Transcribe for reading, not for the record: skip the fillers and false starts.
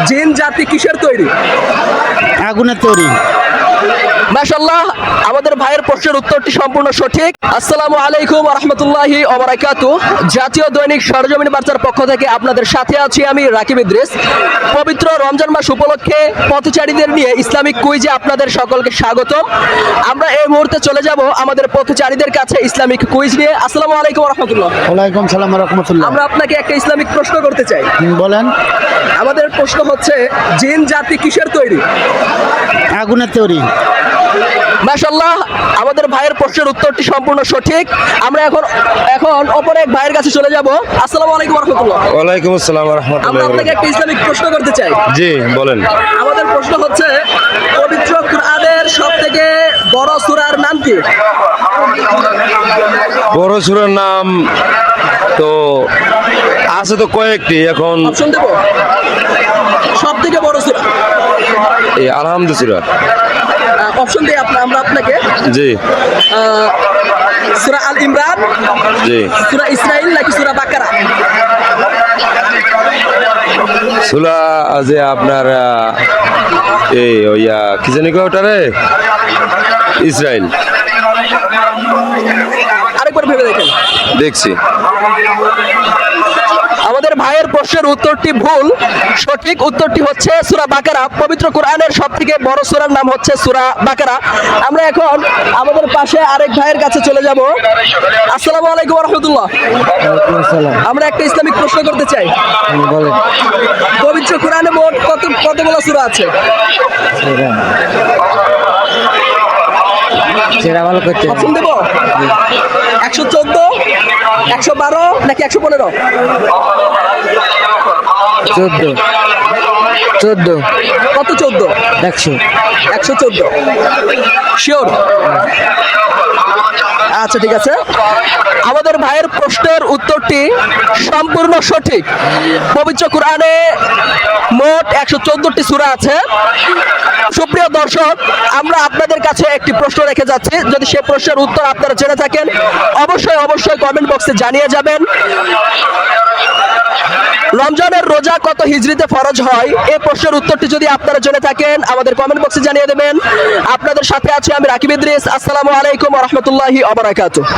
জিন জাতি কিসের তৈরি? আগুনের তৈরি। মাশাআল্লাহ, আমাদের ভাইয়ের প্রশ্নের উত্তরটি সম্পূর্ণ সঠিক। আসসালামু আলাইকুম ওয়া রাহমাতুল্লাহি ওয়া বারাকাতুহু। জাতীয় দৈনিক সরজমিন বার্তার পক্ষ থেকে আপনাদের সাথে আছি আমি রাকিব ইদ্রিস। পবিত্র রমজান মাস উপলক্ষে পথচারীদের নিয়ে ইসলামিক কুইজে আপনাদের সকলকে স্বাগতম। আমরা এই মুহূর্তে চলে যাব আমাদের পথচারীদের কাছে ইসলামিক কুইজ নিয়ে। আসসালামু আলাইকুম ওয়া রাহমাতুল্লাহ। ওয়ালাইকুম সালাম ওয়া রাহমাতুল্লাহ। আমরা আপনাকে একটা ইসলামিক প্রশ্ন করতে চাই। বলেন। আমাদের প্রশ্ন হচ্ছে, জিন জাতি কিসের তৈরি? আগুনের তৈরি। মাশাআল্লাহ, আমাদের ভাইয়ের প্রশ্নের উত্তরটি সম্পূর্ণ সঠিক। আমরা এখন অপর এক ভাইয়ের কাছে চলে যাব। আসসালামু আলাইকুম ওয়া রাহমাতুল্লাহ। ওয়ালাইকুম আসসালাম ওয়া আমরা রাহমাতুল্লাহি। আপনাকে একটা ইসলামিক প্রশ্ন করতে চাই। জি বলেন। আমাদের প্রশ্ন হচ্ছে, পবিত্র কুরআনের সবথেকে বড় সূরার নাম কি? বড় সূরার নাম তো আছে তো কয়েকটি, এখন অপশন দেব? সবথেকে বড় সূরা এই আলহামদুলিল্লাহ। অপশন দেই আমরা আপনাকে। জি সূরা আল ইমরান, জি। সূরা ইসরাইল নাকি সূরা বাকারা? সূরা যে আপনার এই ওইয়া কি জানি কয় ওটারে, ইসরাইল। আরেকবার ভেবে দেখেন। দেখছি। আমাদের ভাইয়ের প্রশ্নের উত্তরটি ভুল। সঠিক উত্তরটি হচ্ছে সূরা বাকারা। পবিত্র কোরআনের সবথেকে বড় সূরার নাম হচ্ছে সূরা বাকারা। আমরা এখন আমাদের পাশে আরেক ভাইয়ের কাছে চলে যাব। আসসালামু আলাইকুম ওয়া রাহমাতুল্লাহ। ওয়ালাইকুম আসসালাম। আমরা একটা ইসলামিক প্রশ্ন করতে চাই। বলেন। পবিত্র কোরআনে মোট কতগুলো সূরা আছে? সেটা ভালো করতে। অপশন দেব? 114, 112 নাকি 115? 14। কত 14? 100। 114 শিওর? আচ্ছা ঠিক আছে। আমাদের ভাইয়ের প্রশ্নের উত্তরটি সম্পূর্ণ সঠিক। পবিত্র কোরআনে মোট 114টি সূরা আছে। সুপ্রিয় দর্শক, আমরা আপনাদের কাছে একটি প্রশ্ন রেখে যাচ্ছি। যদি সেই প্রশ্নের উত্তর আপনারা জেনে থাকেন, অবশ্যই কমেন্ট বক্সে জানিয়ে যাবেন। রমজানের রোজা কত হিজরিতে ফরজ হয়? এই প্রশ্নের উত্তরটি যদি আপনারা জেনে থাকেন, আমাদের কমেন্ট বক্সে জানিয়ে দেবেন। আপনাদের সাথে আছি আমি রাকিব ইদ্রিস। আসসালামু আলাইকুম ওয়া রাহমাতুল্লাহি ওয়া বারাকাতুহু।